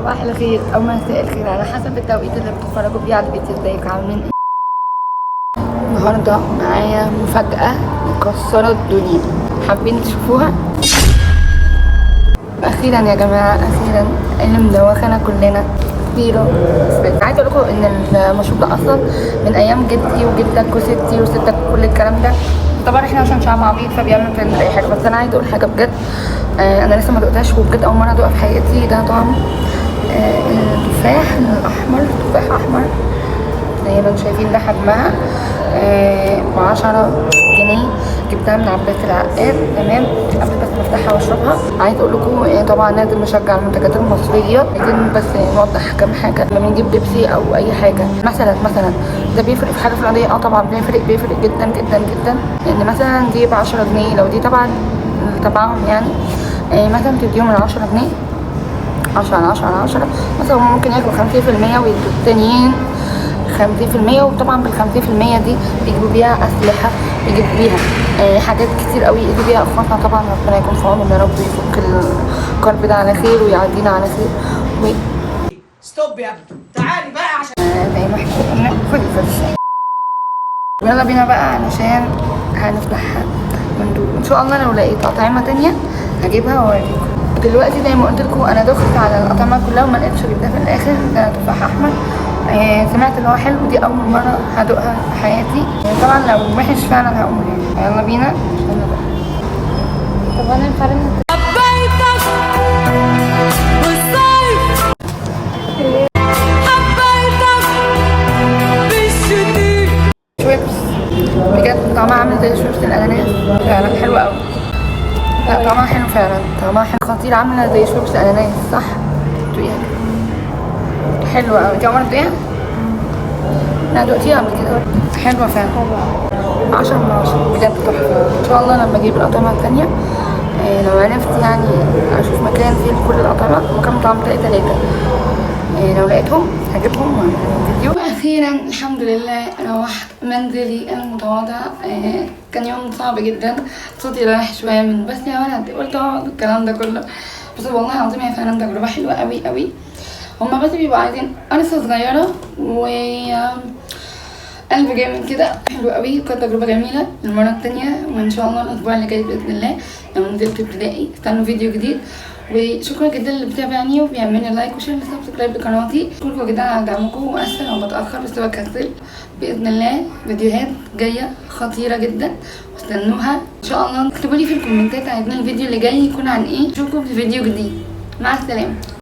صباح الخير او مساء الخير على حسب التوقيت اللي بتتفرجوا فيه على الفيديو. ازيكم عاملين ايه؟ النهارده معايا مفاجأة مكسرة الدنيا، حابين تشوفوها؟ اخيرا يا جماعة، اخيرا اللي مدوخنا كلنا كبيرة. عايزة اقول لكم ان المشروب ده اصلا من ايام جدي وجدك وستي وستك وكل الكلام ده. طبعا احنا عشان شعب عبيط فبيعمل ترند اي حاجة، بس انا عايزة اقول حاجة بجد. انا لسه ما دقتهاش، وبجد اول مرة ادوقها في حياتي. ده طعم التفاح الاحمر، تفاح احمر زي ما انتم شايفين. ده حجمها ب10 جنيه، جبتها من عباس العقاد. تمام، قبل بس ما افتحها واشربها عايز اقول لكم طبعا لازم نشجع المنتجات المصريه. عايزين بس نوضح كام حاجه. لما نجيب بيبسي او اي حاجه مثلا ده بيفرق في حاجه فلانيه؟ طبعا بيفرق جدا جدا جدا. لان مثلا دي ب10 جنيه، لو دي طبعا تبعهم يعني مثلا تديهم ال 10 جنيه 10 مثلا ممكن ياكلوا 50% ويدوا التانيين 50%. وطبعا بال50% دي بيجيبوا بيها اسلحه، بيجيبوا بيها حاجات كتير قوي يجيبوا بيها اخواتنا. طبعا ربنا يكون في عونهم يا رب، ويفك الكرب ده على خير ويعدينا على خير. ستوب يا ابني، تعالي بقى عشان زي ما احنا قلنا خدي فرشه. يلا بينا بقى علشان هنفتحها وندوق ان شاء الله. لو لقيت اطعمه تانية هجيبها واوريكم. دلوقتي زي ما قلت لكم انا دخلت على الاطعمه كلها وما لقيتش غير ده في الاخر. ده تفاح احمر. سمعت ان هو حلو، دي اول مره هدوقها في حياتي. طبعا لو وحش فعلا هقول يعني. يلا بينا. طب انا الفرن حبيتك بالصيف، حبيتك بالشتي. شويبس بجد طعمها عامل زي شويبس الاناناس، فعلا حلوه قوي. لا طعمها حلو فعلا، طعمها حلو خطير، عامله زي شويبس الاناناس صح؟ دوقيها حلوه قوي. انت عمرك دوقيها؟ لا دقتيها قبل كده، حلوه فعلا. 10 من 10 بجد تحفه. ان شاء الله لما اجيب الاطعمه الثانيه لو عرفت يعني اشوف مكان فيه كل الاطعمه وكم طعم تلاته لو لقيتهم هجيبهم واعمل فيديو. واخيرا الحمد لله روحت منزلي المتواضع. كان يوم صعب جدا، صوتي رايح شويه من بس يا ولد قلت اقعد الكلام ده كله. بس والله العظيم هي فعلا تجربه حلوه قوي قوي. هما بس بيبقوا عايزين قرصه صغيره و قلب جامد كده. حلو قوي، كانت تجربه جميله. المره الثانيه وان شاء الله الاسبوع اللي جاي باذن الله لو نزلت ابتدائي استنوا فيديو جديد. وشكرا جدا اللي بتابعني وبيعمل لي لايك وشير وسبسكرايب لقناتي. شكرا جدا على دعمكم، واسفه لو بتاخر بس بكسل. باذن الله فيديوهات جايه خطيره جدا واستنوها ان شاء الله. اكتبوا لي في الكومنتات عايزين الفيديو اللي جاي يكون عن ايه. اشوفكم في فيديو جديد، مع السلامه.